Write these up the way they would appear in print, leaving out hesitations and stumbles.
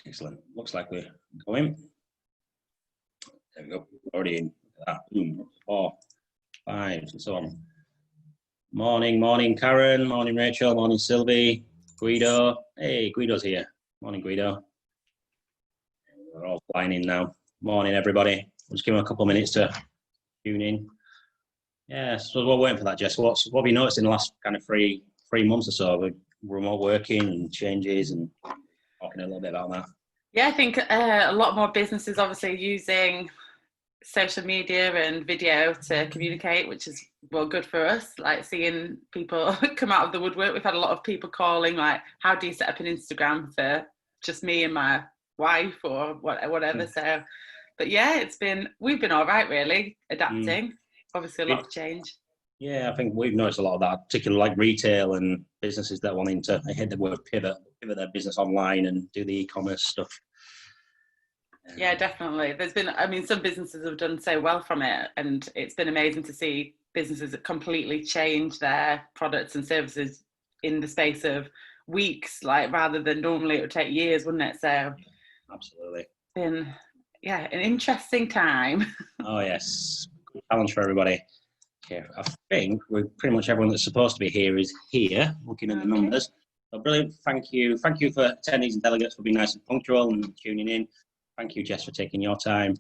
Excellent. Looks like we're going. There we go. Already in. Boom. 4, 5, and so on. Morning, Karen. Morning, Rachel. Morning, Sylvie. Guido. Hey, Guido's here. Morning, Guido. We're all flying in now. Morning, everybody. We'll just give them a couple of minutes to tune in. Yeah, so we're waiting for that, Jess. What have you noticed in the last kind of three months or so with remote working and changes, and talking a little bit about that? Yeah, I think a lot more businesses obviously using social media and video to communicate, which is good for us, like seeing people come out of the woodwork. We've had a lot of people calling like, how do you set up an Instagram for just me and my wife or whatever. So but yeah, we've been all right really, adapting. Obviously a lot of change. Yeah, I think we've noticed a lot of that, particularly like retail and businesses that wanting to, I hate the word pivot their business online and do the e-commerce stuff. Yeah, definitely. Some businesses have done so well from it, and it's been amazing to see businesses that completely change their products and services in the space of weeks, like rather than normally it would take years, wouldn't it? So absolutely. Been an interesting time. Oh yes, challenge for everybody. Okay, I think pretty much everyone that's supposed to be here is here, looking at the numbers. So brilliant. Thank you for attendees and delegates for being nice and punctual and tuning in. Thank you, Jess, for taking your time.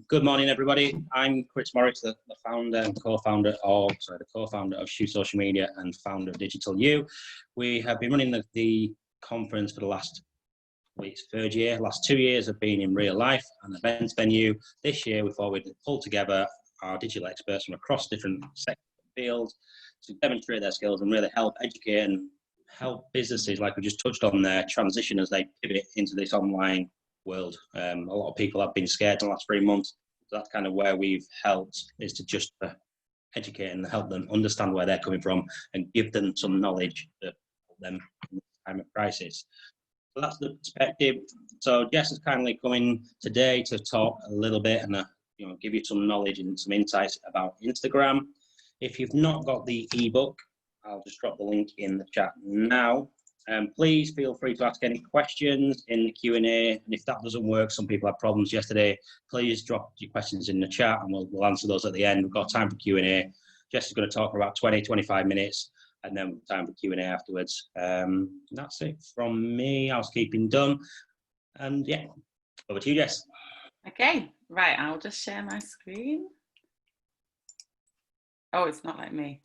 Good morning, everybody. I'm Chris Morris, the founder and co-founder of Shoe Social Media and founder of Digital U. We have been running the conference for the last, it's third year. Last 2 years have been in real life and events venue. This year, we thought we'd pull together our digital experts from across different sectors and fields to demonstrate their skills and really help educate and help businesses, like we just touched on there, transition as they pivot into this online world. A lot of people have been scared in the last 3 months. So that's kind of where we've helped, is to just educate and help them understand where they're coming from and give them some knowledge to help them in this time of crisis. So that's the perspective. So Jess is kindly coming today to talk a little bit and give you some knowledge and some insights about Instagram. If you've not got the ebook, I'll just drop the link in the chat now. Please feel free to ask any questions in the Q&A. And if that doesn't work, some people had problems yesterday, please drop your questions in the chat and we'll answer those at the end. We've got time for Q&A. Jess is going to talk for about 20-25 minutes and then time for Q&A afterwards. That's it from me. Housekeeping done. And yeah, over to you, Jess. Okay, right, I'll just share my screen. Oh, it's not like me.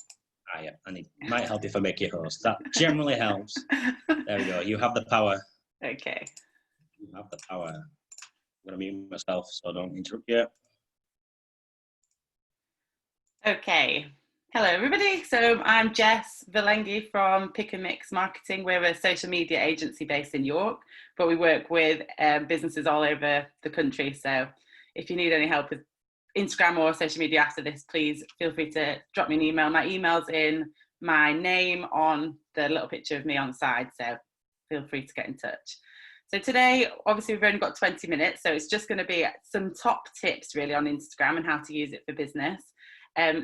Yeah, and it might help if I make you host. That generally helps. There we go. You have the power. Okay. You have the power. I'm going to mute myself so I don't interrupt you. Okay. Hello, everybody. So I'm Jess Villengi from Pick and Mix Marketing. We're a social media agency based in York, but we work with businesses all over the country. So if you need any help with Instagram or social media after this, please feel free to drop me an email. My email's in my name on the little picture of me on the side, so feel free to get in touch. So today, obviously, we've only got 20 minutes, so it's just going to be some top tips really on Instagram and how to use it for business.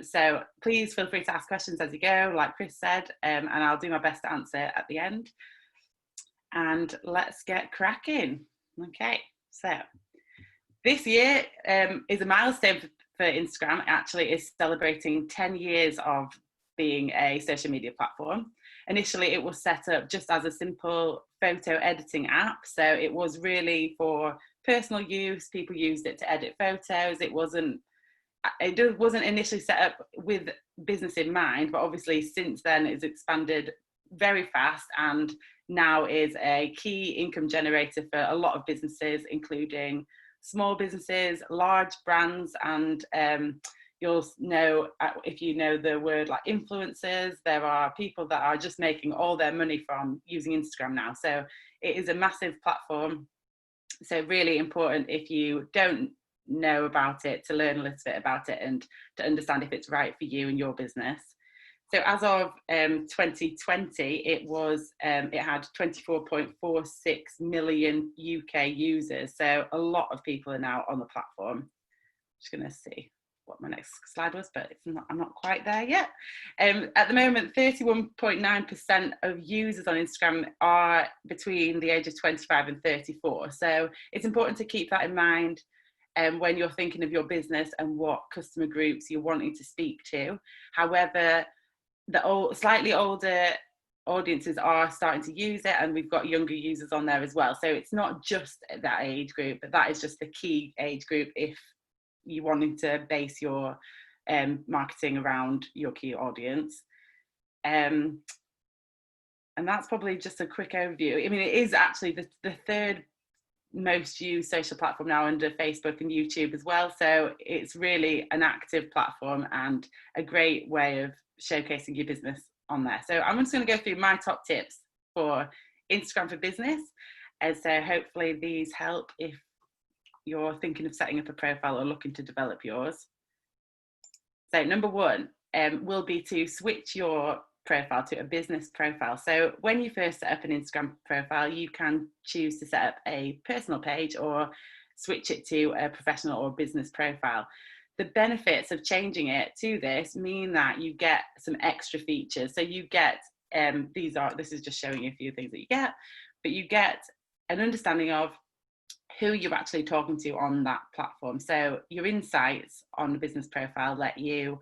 So please feel free to ask questions as you go, like Chris said, and I'll do my best to answer at the end. And let's get cracking. Okay, so this year is a milestone for Instagram. Actually, is celebrating 10 years of being a social media platform. Initially, it was set up just as a simple photo editing app. So it was really for personal use. People used it to edit photos. It wasn't initially set up with business in mind, but obviously since then it's expanded very fast and now is a key income generator for a lot of businesses, including small businesses, large brands, and you'll know, if you know the word like influencers, there are people that are just making all their money from using Instagram now. So it is a massive platform. So really important, if you don't know about it, to learn a little bit about it and to understand if it's right for you and your business. So as of 2020, it had 24.46 million UK users. So a lot of people are now on the platform. Just going to see. what my next slide was, but I'm not quite there yet. At the moment, 31.9% of users on Instagram are between the age of 25 and 34. So it's important to keep that in mind when you're thinking of your business and what customer groups you're wanting to speak to. However, the slightly older audiences are starting to use it, and we've got younger users on there as well. So it's not just that age group, but that is just the key age group if you wanting to base your marketing around your key audience. And that's probably just a quick overview. I mean, it is actually the third most used social platform now under Facebook and YouTube as well. So it's really an active platform and a great way of showcasing your business on there. So I'm just going to go through my top tips for Instagram for business. And so hopefully these help if you're thinking of setting up a profile or looking to develop yours. So number one will be to switch your profile to a business profile. So when you first set up an Instagram profile, you can choose to set up a personal page or switch it to a professional or business profile. The benefits of changing it to this mean that you get some extra features. So you get, this is just showing you a few things that you get, but you get an understanding of who you're actually talking to on that platform. So your insights on the business profile let you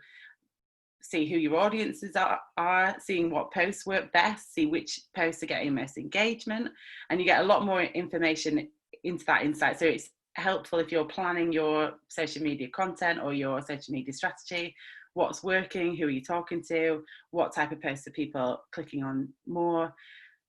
see who your audiences are, seeing what posts work best, see which posts are getting most engagement, and you get a lot more information into that insight. So it's helpful if you're planning your social media content or your social media strategy, what's working, who are you talking to, what type of posts are people clicking on more.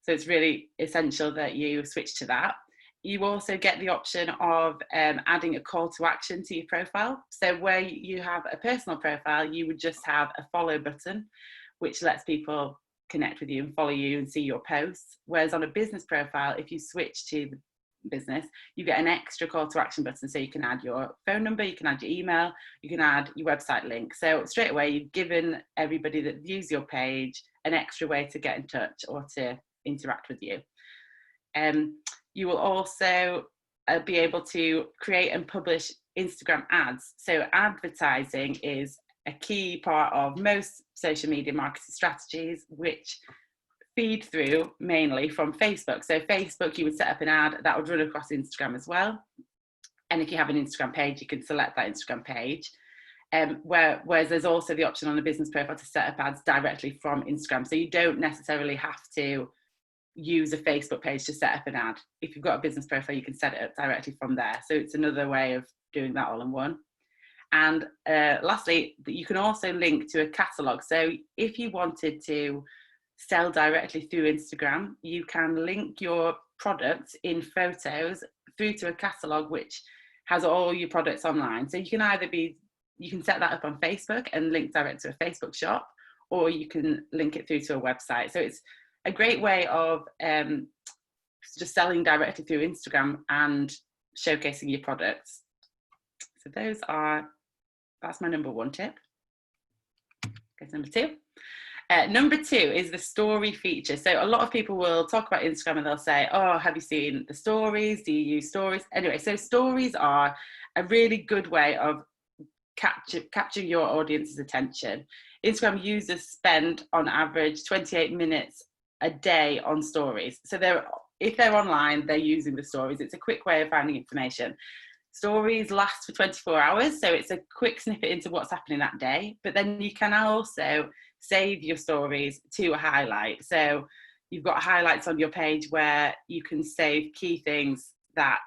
So it's really essential that you switch to that. You also get the option of adding a call to action to your profile. So where you have a personal profile, you would just have a follow button, which lets people connect with you and follow you and see your posts. Whereas on a business profile, if you switch to the business, you get an extra call to action button. So you can add your phone number, you can add your email, you can add your website link. So straight away, you've given everybody that views your page an extra way to get in touch or to interact with you. You will also be able to create and publish Instagram ads. So advertising is a key part of most social media marketing strategies, which feed through mainly from Facebook. So Facebook, you would set up an ad that would run across Instagram as well. And if you have an Instagram page, you can select that Instagram page. Whereas there's also the option on a business profile to set up ads directly from Instagram. So you don't necessarily have to use a Facebook page to set up an ad. If you've got a business profile, you can set it up directly from there. So it's another way of doing that all in one. And lastly, you can also link to a catalog. So if you wanted to sell directly through Instagram, you can link your products in photos through to a catalog which has all your products online. So you can you can set that up on Facebook and link direct to a Facebook shop, or you can link it through to a website. So it's a great way of just selling directly through Instagram and showcasing your products. So that's my number one tip. Go to number two. Number two is the story feature. So a lot of people will talk about Instagram and they'll say, oh, have you seen the stories? Do you use stories? Anyway, so stories are a really good way of capturing your audience's attention. Instagram users spend on average 28 minutes a day on stories. So if they're online, they're using the stories. It's a quick way of finding information. Stories last for 24 hours, so it's a quick snippet into what's happening that day. But then you can also save your stories to a highlight. So you've got highlights on your page where you can save key things that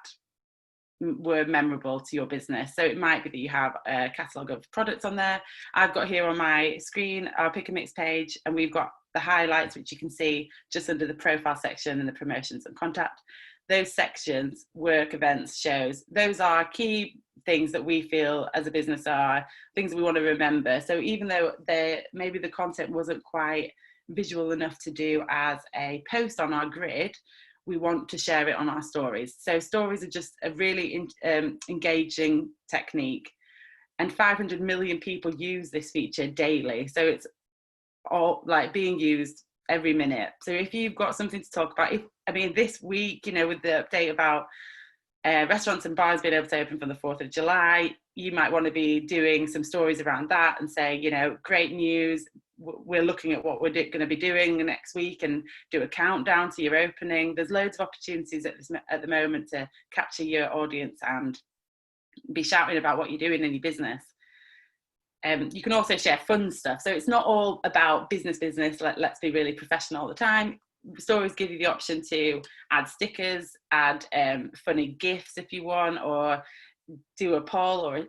were memorable to your business. So it might be that you have a catalogue of products on there. I've got here on my screen our Pick and Mix page, and we've got the highlights, which you can see just under the profile section and the promotions and contact. Those sections, work, events, shows, those are key things that we feel as a business are things we want to remember. So even though maybe the content wasn't quite visual enough to do as a post on our grid, we want to share it on our stories. So stories are just a really engaging technique, and 500 million people use this feature daily. So it's all like being used every minute. So if you've got something to talk about, this week, with the update about restaurants and bars being able to open from the 4th of July, you might want to be doing some stories around that and say, you know, great news, we're looking at what we're going to be doing next week, and do a countdown to your opening. There's loads of opportunities at the moment to capture your audience and be shouting about what you're doing in your business. You can also share fun stuff. So it's not all about business, let's be really professional all the time. Stories give you the option to add stickers, add funny GIFs if you want, or do a poll or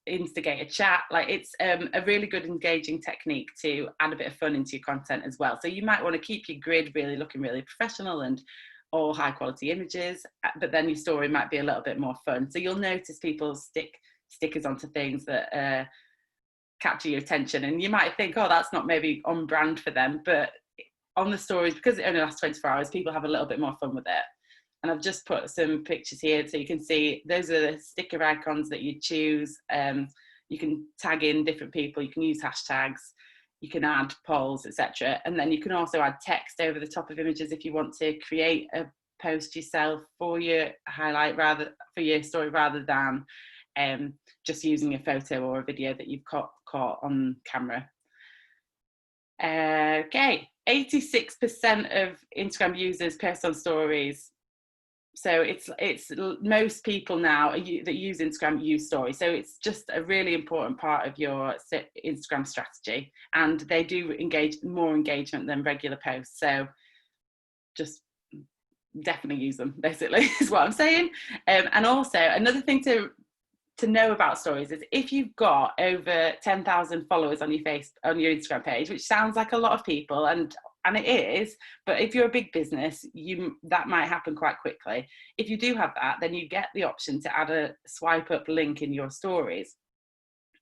instigate a chat. Like, it's a really good engaging technique to add a bit of fun into your content as well. So you might want to keep your grid really looking really professional and all high quality images, but then your story might be a little bit more fun. So you'll notice people stick stickers onto things that capture your attention, and you might think, oh, that's not maybe on brand for them, but on the stories, because it only lasts 24 hours, people have a little bit more fun with it. And I've just put some pictures here so you can see those are the sticker icons that you choose. You can tag in different people, you can use hashtags, you can add polls, etc. And then you can also add text over the top of images if you want to create a post yourself for your highlight, for your story, rather than just using a photo or a video that you've caught on camera. Okay, 86% of Instagram users post on stories. So it's most people now that use Instagram use stories. So it's just a really important part of your Instagram strategy, and they do engage more engagement than regular posts. So just definitely use them, basically, is what I'm saying. And also another thing to know about stories is if you've got over 10,000 followers on your Instagram page, which sounds like a lot of people, and it is, but if you're a big business, that might happen quite quickly. If you do have that, then you get the option to add a swipe up link in your stories.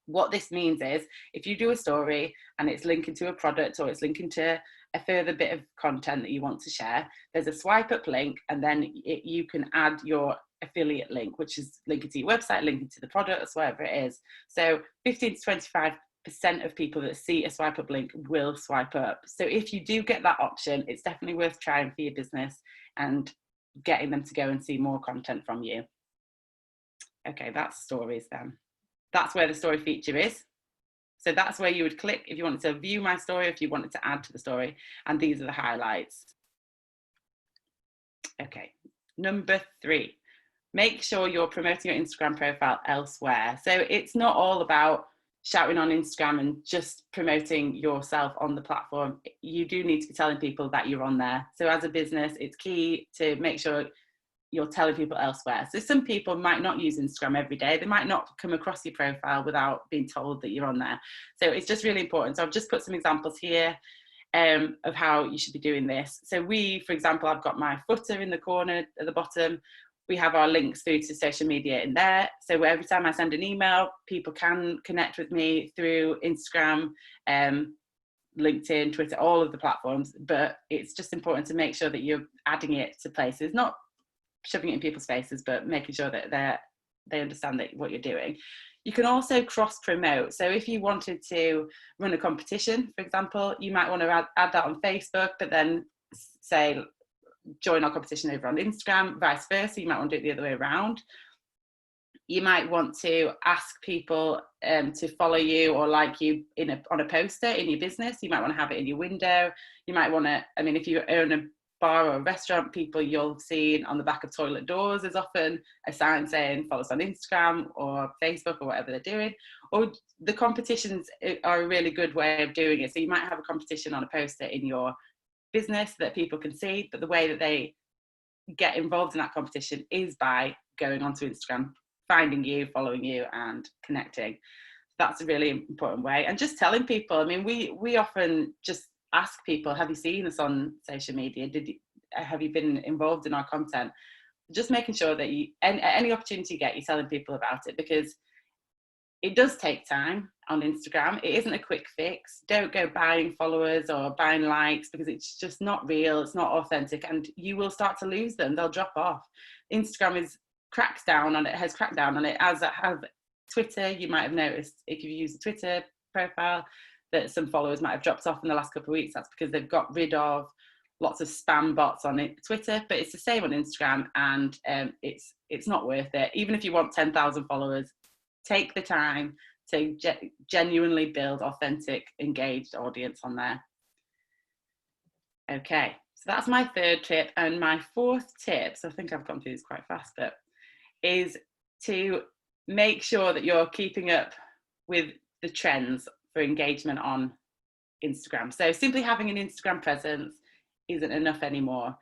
What this means is if you do a story and it's linking to a product or it's linking to a further bit of content that you want to share, there's a swipe up link, and then you can add your affiliate link, which is linking to your website, linking to the products, whatever it is. So 15 to 25% of people that see a swipe up link will swipe up. So if you do get that option, it's definitely worth trying for your business and getting them to go and see more content from you. Okay, that's stories then. That's where the story feature is. So that's where you would click if you wanted to view my story, if you wanted to add to the story, and these are the highlights. Okay, number 3. Make sure you're promoting your Instagram profile elsewhere. So it's not all about shouting on Instagram and just promoting yourself on the platform. You do need to be telling people that you're on there. So as a business, it's key to make sure you're telling people elsewhere. So some people might not use Instagram every day. They might not come across your profile without being told that you're on there. So it's just really important. So I've just put some examples here of how you should be doing this. So for example, I've got my footer in the corner at the bottom. We have our links through to social media in there. So every time I send an email, people can connect with me through Instagram, LinkedIn, Twitter, all of the platforms. But it's just important to make sure that you're adding it to places, not shoving it in people's faces, but making sure that they understand that what you're doing. You can also cross promote. So if you wanted to run a competition, for example, you might want to add that on Facebook, but then say, join our competition over on Instagram, vice versa. You might want to do it the other way around. You might want to ask people to follow you or like you on a poster in your business. You might want to have it in your window. You might want to, if you own a bar or a restaurant, people you'll see on the back of toilet doors is often a sign saying follow us on Instagram or Facebook or whatever they're doing. Or the competitions are a really good way of doing it. So you might have a competition on a poster in your business that people can see, but the way that they get involved in that competition is by going onto Instagram, finding you, following you, and connecting. That's a really important way. And just telling people, we often just ask people, have you seen us on social media? Have you been involved in our content? Just making sure that any opportunity you get, you're telling people about it, because it does take time on Instagram. It isn't a quick fix. Don't go buying followers or buying likes, because it's just not real. It's not authentic, and you will start to lose them. They'll drop off. Instagram has cracked down on it, as it has Twitter. You might have noticed if you've used a Twitter profile that some followers might have dropped off in the last couple of weeks. That's because they've got rid of lots of spam bots on Twitter, but it's the same on Instagram, and it's not worth it. Even if you want 10,000 followers, take the time to genuinely build authentic, engaged audience on there. Okay, so that's my third tip. And my fourth tip, so I think I've gone through this quite fast, but is to make sure that you're keeping up with the trends for engagement on Instagram. So simply having an Instagram presence isn't enough anymore.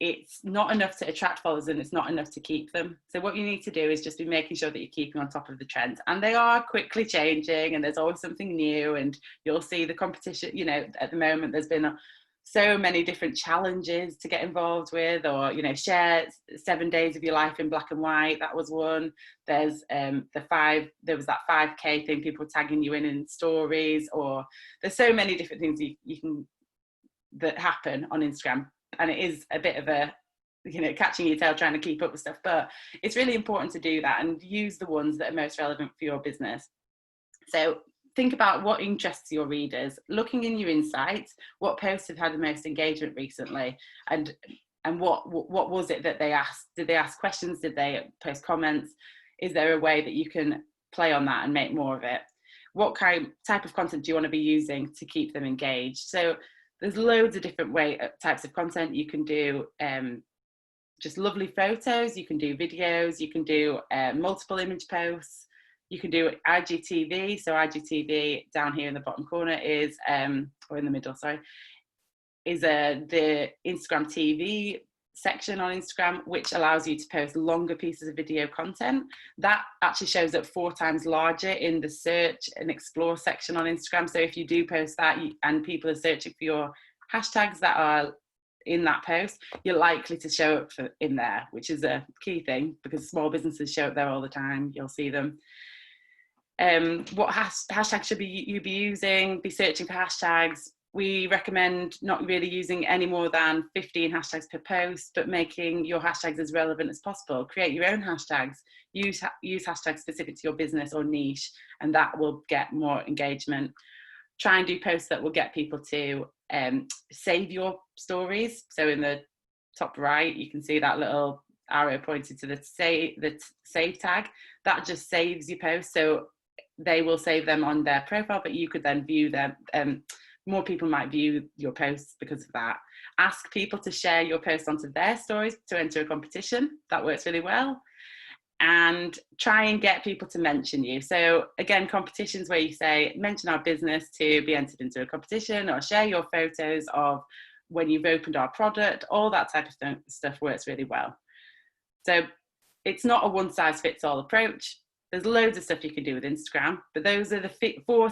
It's not enough to attract followers, and it's not enough to keep them. So what you need to do is just be making sure that you're keeping on top of the trends, and they are quickly changing, and there's always something new, and you'll see the competition, you know, at the moment there's been so many different challenges to get involved with, or, you know, share 7 days of your life in black and white. That was one. There's there was that 5K thing, people tagging you in stories, or there's so many different things you can that happen on Instagram. And it is a bit of a, you know, catching your tail trying to keep up with stuff, but it's really important to do that and use the ones that are most relevant for your business. So think about what interests your readers, looking in your insights, what posts have had the most engagement recently, and what was it that they asked? Did they ask questions? Did they post comments? Is there a way that you can play on that and make more of it? What type of content do you want to be using to keep them engaged? So there's loads of different types of content. You can do just lovely photos, you can do videos, you can do multiple image posts, you can do IGTV. So IGTV down here in the bottom corner is, or in the middle, sorry, is the Instagram TV section on Instagram, which allows you to post longer pieces of video content. That actually shows up 4 times larger in the search and explore section on Instagram. So if you do post that and people are searching for your hashtags that are in that post, you're likely to show up in there, which is a key thing, because small businesses show up there all the time. You'll see them. What hashtags should you be using? Be searching for hashtags. We recommend not really using any more than 15 hashtags per post, but making your hashtags as relevant as possible. Create your own hashtags. Use hashtags specific to your business or niche, and that will get more engagement. Try and do posts that will get people to save your stories. So in the top right, you can see that little arrow pointed to the save tag. That just saves your post. So they will save them on their profile, but you could then view them. More people might view your posts because of that. Ask people to share your post onto their stories to enter a competition. That works really well. And try and get people to mention you. So again, competitions where you say, mention our business to be entered into a competition, or share your photos of when you've opened our product. All that type of stuff works really well. So it's not a one-size-fits-all approach. There's loads of stuff you can do with Instagram, but those are the 4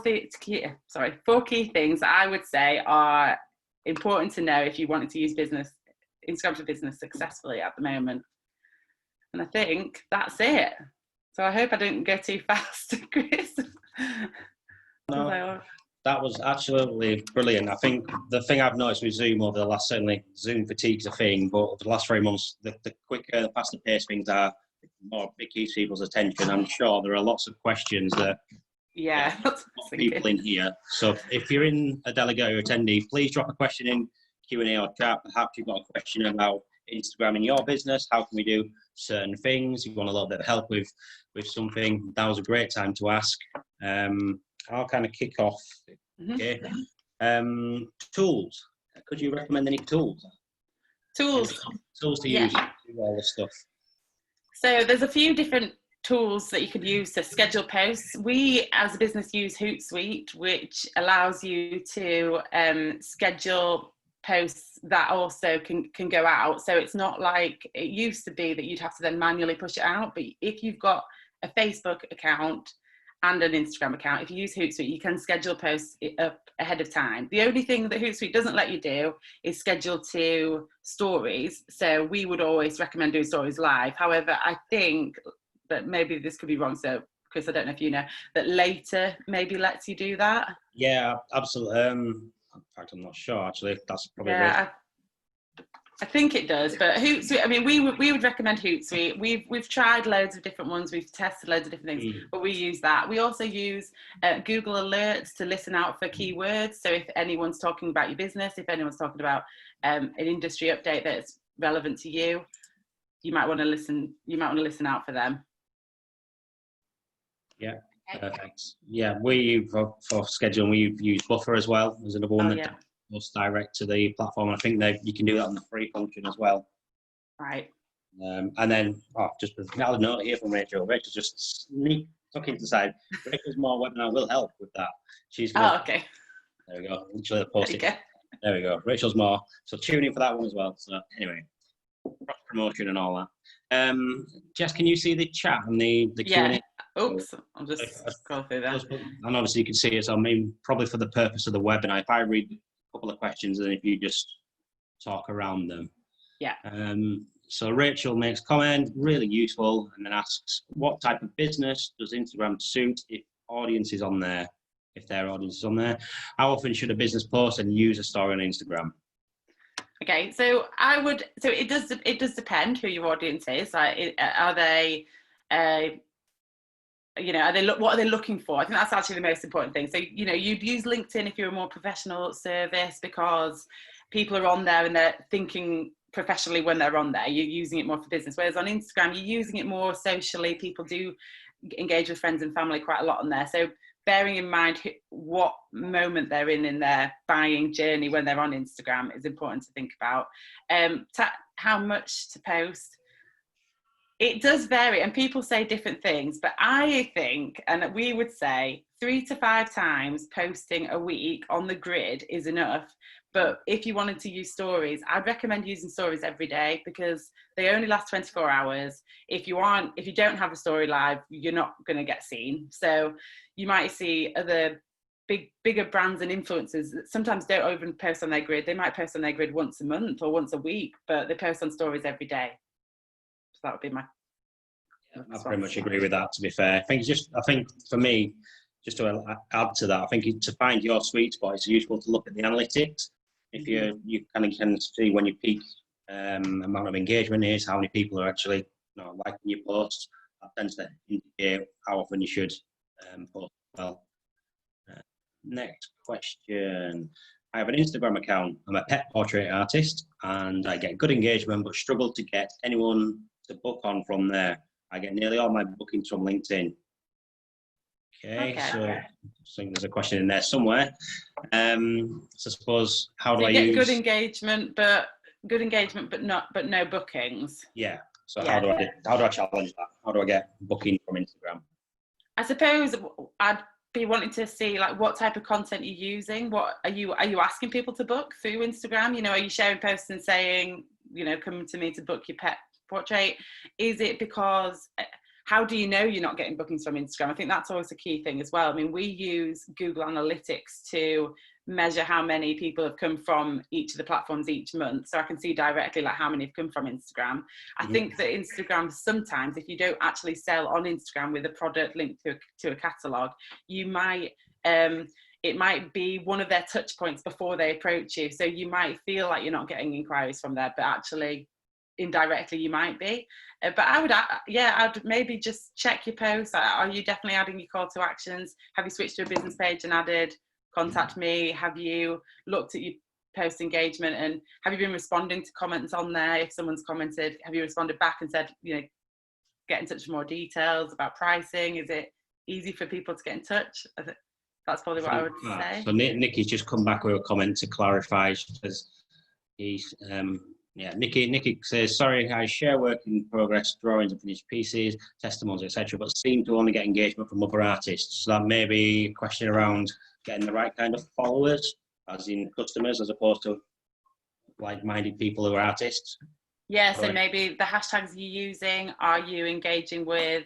key things that I would say are important to know if you wanted to use Instagram for business successfully at the moment. And I think that's it. So I hope I didn't go too fast, Chris. No, that was absolutely brilliant. I think the thing I've noticed with Zoom over the last, certainly Zoom fatigue's a thing, but over the last 3 months, the quicker, the faster pace things are, more it keeps people's attention. I'm sure there are lots of questions that people in here. So if you're in a delegate or attendee, please drop a question in Q&A or chat. Perhaps you've got a question about Instagram in your business. How can we do certain things? You want a little bit of help with something? That was a great time to ask. I'll kind of kick off. Okay. Tools. Could you recommend any tools? Tools to use to do all this stuff. So there's a few different tools that you could use to schedule posts. We as a business use Hootsuite, which allows you to schedule posts that also can go out. So it's not like it used to be that you'd have to then manually push it out. But if you've got a Facebook account and an Instagram account, if you use Hootsuite, you can schedule posts up ahead of time. The only thing that Hootsuite doesn't let you do is schedule to stories. So we would always recommend doing stories live. However, I think that maybe this could be wrong. So Chris, I don't know if you know, that Later maybe lets you do that. Yeah, absolutely. In fact, I'm not sure actually. That's probably I think it does, but Hootsuite, I mean, we would recommend Hootsuite. We've tried loads of different ones. We've tested loads of different things, but we use that. We also use Google Alerts to listen out for keywords. So if anyone's talking about your business, if anyone's talking about an industry update that's relevant to you, you might want to listen out for them. Yeah, Okay. perfect. Yeah, for scheduling, we've used Buffer as well as another one Oh, that yeah. goes direct to the platform. I think that you can do that on the free function as well. Right. And then, just another note here from Rachel. Rachel just took into the side. Rachel's More webinar will help with that. She's going to. Oh, okay. There we go. Literally post There it. you go. There we go. Rachel's More. So tune in for that one as well. So anyway, cross promotion and all that. Jess, can you see the chat and the Yeah. Q&A? Oops. I'll just scroll through that. And obviously you can see it. So I mean, probably for the purpose of the webinar, if I read a couple of questions and if you just talk around them. Yeah. So Rachel makes comment, really useful, and then asks, what type of business does Instagram suit if audience is on there? If their audience is on there, how often should a business post and use a story on Instagram? Okay, so it does depend who your audience is. Like, are they, what are they looking for? I think that's actually the most important thing. So, you'd use LinkedIn if you're a more professional service because people are on there and they're thinking professionally when they're on there. You're using it more for business. Whereas on Instagram, you're using it more socially. People do engage with friends and family quite a lot on there. So bearing in mind what moment they're in their buying journey when they're on Instagram is important to think about. How much to post? It does vary, and people say different things, but I think, and we would say 3 to 5 times posting a week on the grid is enough. But if you wanted to use stories, I'd recommend using stories every day because they only last 24 hours. If you don't have a story live, you're not going to get seen. So you might see other bigger brands and influencers that sometimes don't even post on their grid. They might post on their grid once a month or once a week, but they post on stories every day. So that would be my. I pretty much agree with that, to be fair. I think for me, just to add to that, I think to find your sweet spot, it's useful to look at the analytics. If you kind of can see when your peak amount of engagement is, how many people are actually liking your posts, that tends to indicate how often you should post as well. Next question. I have an Instagram account. I'm a pet portrait artist and I get good engagement but struggle to get anyone to book on from there. I get nearly all my bookings from LinkedIn. Okay. So I think there's a question in there somewhere. So I suppose, how do I use... good engagement, but no bookings. Yeah. So how do I challenge that? How do I get booking from Instagram? I suppose I'd be wanting to see like what type of content you're using. What are you asking people to book through Instagram? Are you sharing posts and saying, come to me to book your pet portrait? Is it because, how do you know you're not getting bookings from Instagram? I think that's always a key thing as well. I mean, we use Google Analytics to measure how many people have come from each of the platforms each month. So I can see directly like how many have come from Instagram. I think that Instagram, sometimes if you don't actually sell on Instagram with a product linked to a catalogue, you might, it might be one of their touch points before they approach you. So you might feel like you're not getting inquiries from there, but actually indirectly you might be. But I'd maybe just check your posts. Are you definitely adding your call to actions? Have you switched to a business page and added contact me? Have you looked at your post engagement and have you been responding to comments on there? If someone's commented, have you responded back and said, get in touch for more details about pricing? Is it easy for people to get in touch? That's probably what I would say. So Nikki's just come back with a comment to clarify. She says Nikki says, sorry, I share work in progress, drawings and finished pieces, testimonials, etc., but seem to only get engagement from other artists. So that may be a question around getting the right kind of followers, as in customers, as opposed to like-minded people who are artists. Yeah, so maybe the hashtags you're using, are you engaging with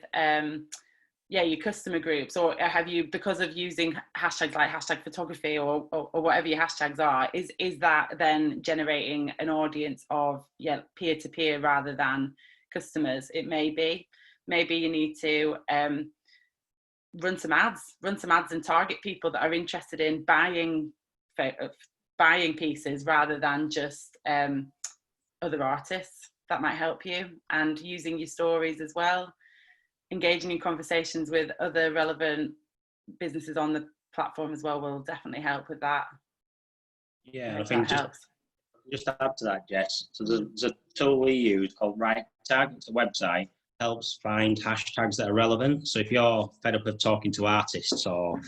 your customer groups, or have you, because of using hashtags like hashtag photography or whatever your hashtags are, is that then generating an audience of peer-to-peer rather than customers? It may be. Maybe you need to run some ads and target people that are interested in buying pieces rather than just other artists. That might help you. And using your stories as well, engaging in conversations with other relevant businesses on the platform as well will definitely help with that. Yeah, I think just to add to that, Jess, so there's a tool we use called RightTag. It's a website, helps find hashtags that are relevant. So if you're fed up of talking to artists or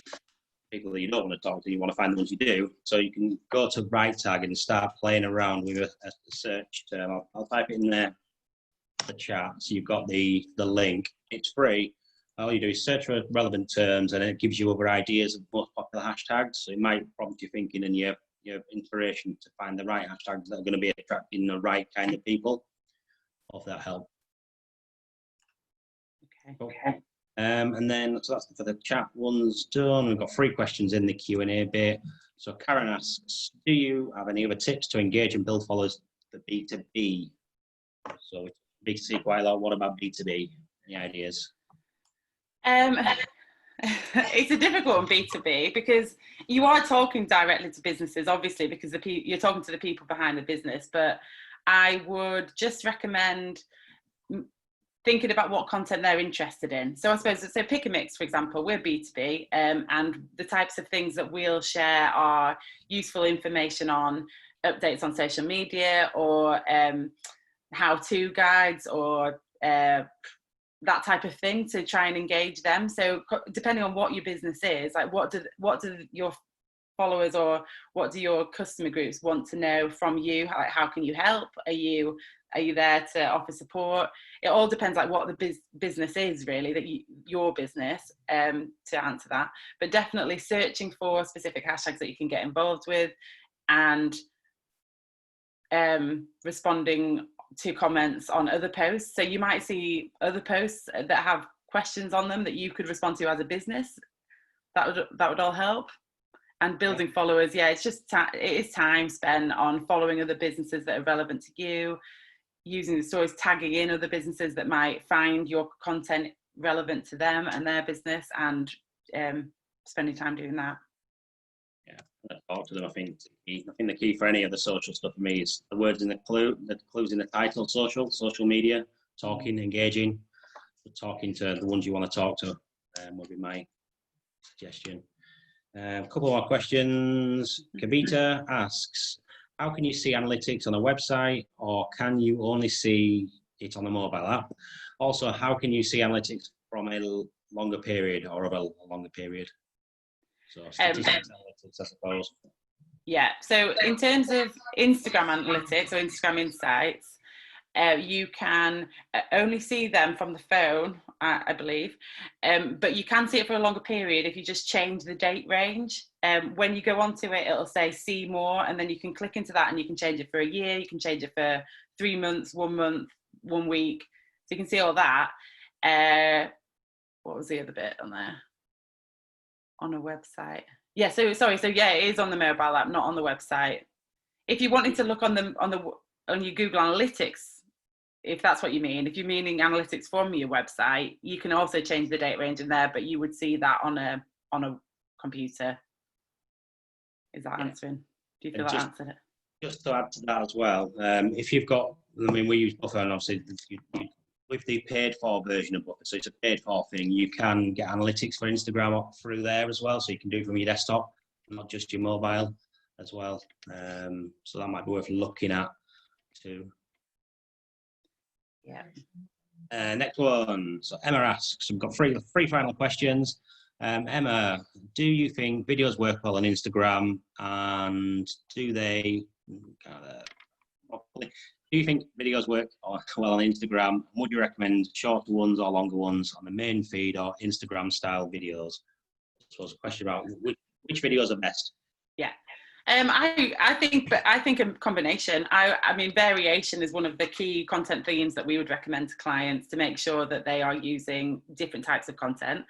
people that you don't want to talk to, you want to find the ones you do. So you can go to RightTag and start playing around with a search term. I'll type it in there, the chat. So you've got the link. It's free. All you do is search for relevant terms, and it gives you other ideas of most popular hashtags. So it might prompt your thinking and your inspiration to find the right hashtags that are going to be attracting the right kind of people. Hope that helps. Okay. And then, so that's for the chat ones done. We've got 3 questions in the Q&A bit. So Karen asks, do you have any other tips to engage and build followers for B2B? So B2C quite a lot. What about B2B? Any ideas? It's a difficult one, B2B, because you are talking directly to businesses, obviously, because you're talking to the people behind the business. But I would just recommend thinking about what content they're interested in. So I suppose, so Pick a Mix, for example, we're B2B, and the types of things that we'll share are useful information on updates on social media, or how-to guides, or that type of thing, to try and engage them. So depending on what your business is, like what do your followers or what do your customer groups want to know from you? Like, how can you help? Are you there to offer support? It all depends, like what the business is really, that your business, to answer that. But definitely searching for specific hashtags that you can get involved with, and responding to comments on other posts. So you might see other posts that have questions on them that you could respond to as a business. That would all help. And building followers, it's just it is time spent on following other businesses that are relevant to you, using the stories, tagging in other businesses that might find your content relevant to them and their business, and spending time doing that. Talk to them. I think the key for any of the social stuff for me is the words in the clues in the title. Social media, talking, engaging, talking to the ones you want to talk to, would be my suggestion. A couple more questions. Kavita asks, how can you see analytics on a website, or can you only see it on a mobile app? Also, how can you see analytics from a longer period or of a longer period? So statistics analytics, I suppose. Yeah, so in terms of Instagram analytics or Instagram insights, you can only see them from the phone, I believe, but you can see it for a longer period if you just change the date range. When you go onto it, it'll say see more, and then you can click into that and you can change it for a year, you can change it for 3 months, 1 month, 1 week. So you can see all that. What was the other bit on there? On a website. Yeah, so sorry, so yeah, it is on the mobile app, not on the website. If you wanted to look on your Google Analytics, if that's what you mean, if you're meaning analytics from your website, you can also change the date range in there, but you would see that on a computer. Is that answering? Do you feel that answered it? Just to add to that as well, if you've got, we use Buffer, and obviously with the paid for version of Buffer, so it's a paid for thing, you can get analytics for Instagram through there as well, so you can do it from your desktop, not just your mobile as well. So that might be worth looking at too. Yeah. Next one. So Emma asks, we've got three final questions. Emma, do you think videos work well on Instagram, and do they do you think videos work well on Instagram? Would you recommend shorter ones or longer ones on the main feed, or Instagram style videos? So it's a question about which videos are best. Yeah. I think a combination. I mean, variation is one of the key content themes that we would recommend to clients, to make sure that they are using different types of content.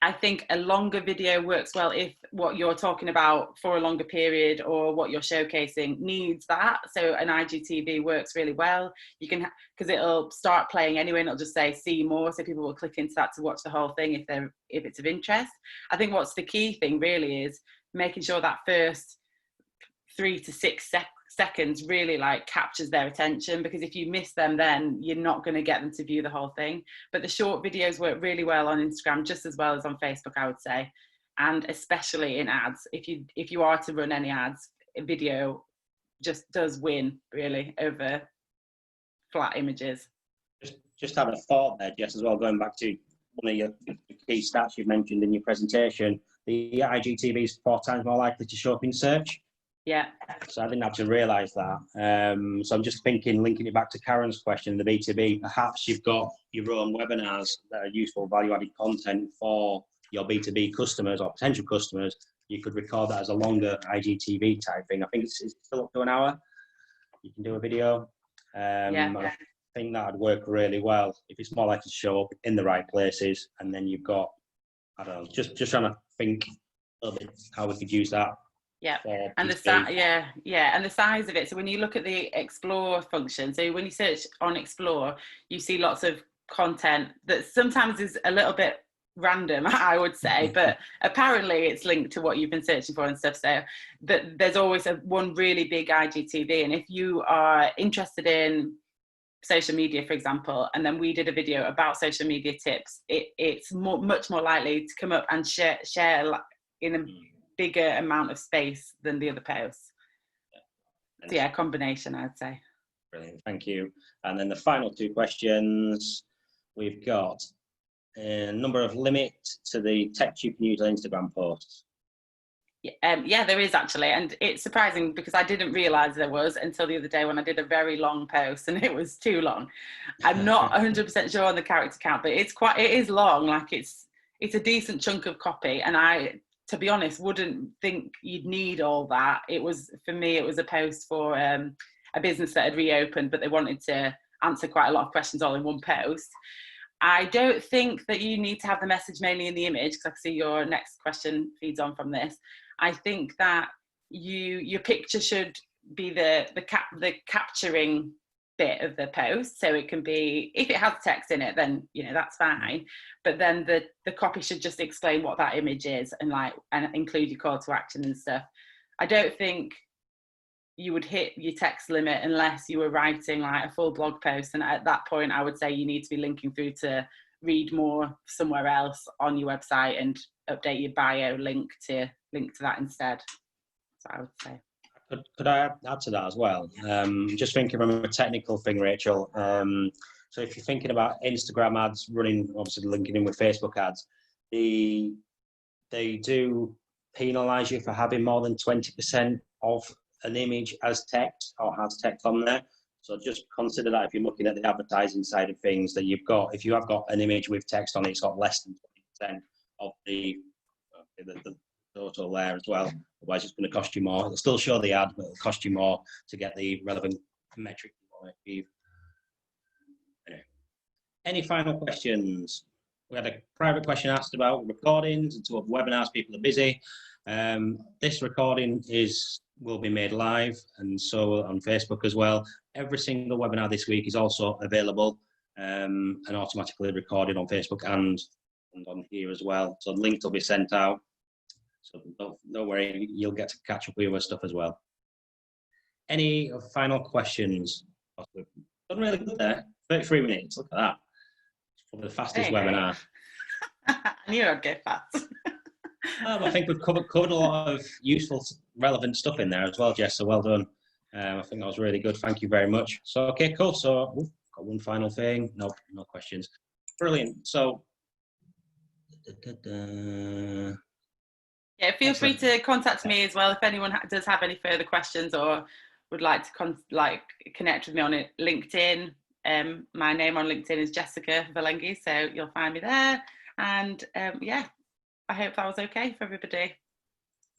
I think a longer video works well if what you're talking about for a longer period, or what you're showcasing, needs that. So an IGTV works really well. You can, because it'll start playing anyway, and it'll just say see more, so people will click into that to watch the whole thing if it's of interest. I think what's the key thing really is making sure that first 3 to 6 seconds really like captures their attention, because if you miss them, then you're not going to get them to view the whole thing. But the short videos work really well on Instagram, just as well as on Facebook, I would say, and especially in ads. If you are to run any ads, video just does win really over flat images. Just had a thought there, Jess, as well, going back to one of your key stats you mentioned in your presentation. The IGTV is 4 times more likely to show up in search. Yeah. So I didn't actually realise that. So I'm just thinking, linking it back to Karen's question, the B2B, perhaps you've got your own webinars that are useful, value-added content for your B2B customers or potential customers. You could record that as a longer IGTV type thing. I think it's still up to an hour. You can do a video. I think that would work really well if it's more likely to show up in the right places. And then you've got, I don't know, just trying to think a little bit how we could use that. Yeah, and the and the size of it. So when you look at the explore function, so when you search on explore, you see lots of content that sometimes is a little bit random, I would say, but apparently it's linked to what you've been searching for and stuff. So there's always one really big IGTV, and if you are interested in social media, for example, and then we did a video about social media tips, it's much more likely to come up and share in a bigger amount of space than the other posts. So yeah, combination, I'd say. Brilliant, thank you. And then the final 2 questions, we've got a number of limit to the text you can use on Instagram posts. Yeah, there is actually, and it's surprising because I didn't realise there was until the other day when I did a very long post and it was too long. I'm not 100% sure on the character count, but it is long. Like it's a decent chunk of copy, and I, to be honest, wouldn't think you'd need all that. For me, it was a post for a business that had reopened, but they wanted to answer quite a lot of questions all in one post. I don't think that you need to have the message mainly in the image, because I can see your next question feeds on from this. I think that your picture should be the capturing bit of the post, so it can be, if it has text in it, then that's fine, but then the copy should just explain what that image is and include your call to action and stuff. I don't think you would hit your text limit unless you were writing like a full blog post, and at that point I would say you need to be linking through to read more somewhere else on your website and update your bio link to that instead. So I would say. Could I add to that as well? Just thinking from a technical thing, Rachel. So if you're thinking about Instagram ads running, obviously linking in with Facebook ads, they do penalise you for having more than 20% of an image as text or has text on there. So just consider that if you're looking at the advertising side of things, that if you have got an image with text on it, it's got less than 20% of the total there as well. Otherwise, it's going to cost you more. It'll still show the ad, but it'll cost you more to get the relevant metric you want to achieve. Anyway. Any final questions? We had a private question asked about recordings and sort of webinars. People are busy. This recording will be made live, and so on Facebook as well. Every single webinar this week is also available and automatically recorded on Facebook and on here as well. So the link will be sent out. So don't worry, you'll get to catch up with your stuff as well. Any final questions? Done really good there. 33 minutes. Look at that. It's probably the fastest webinar. I knew I'd go fast. I think we've covered a lot of useful, relevant stuff in there as well, Jess. So well done. I think that was really good. Thank you very much. So okay, cool. So got one final thing. No questions. Brilliant. So. Yeah, feel free to contact me as well if anyone does have any further questions or would like to connect with me on LinkedIn. My name on LinkedIn is Jessica Valengi, so you'll find me there. And yeah, I hope that was okay for everybody.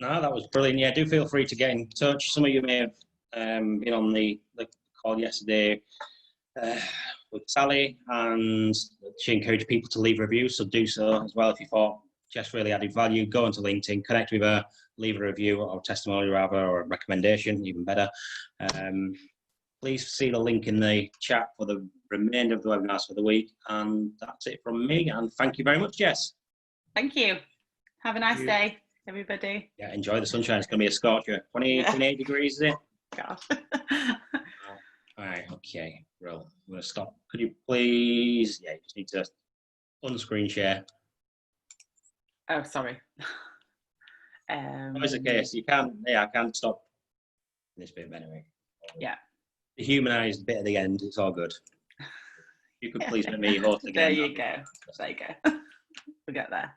No, that was brilliant. Yeah, do feel free to get in touch. Some of you may have been on the call yesterday with Sally, and she encouraged people to leave reviews, so do so as well if you thought Jess really added value. Go into LinkedIn, connect with her, leave a review or testimonial rather, or a recommendation, even better. Please see the link in the chat for the remainder of the webinars for the week. And that's it from me. And thank you very much, Jess. Thank you. Have a nice day, everybody. Yeah, enjoy the sunshine. It's going to be a scorcher. 28 degrees, is it? God. All right, okay. Well, I'm going to stop. Could you please, you just need to unscreen share. Oh, sorry. Always the case. You can't, I can't stop this bit anyway. Yeah. The humanised bit at the end, it's all good. You could please make me host again. There you go. There you go. We'll get there.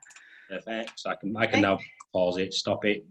Perfect. So I can now pause it, stop it.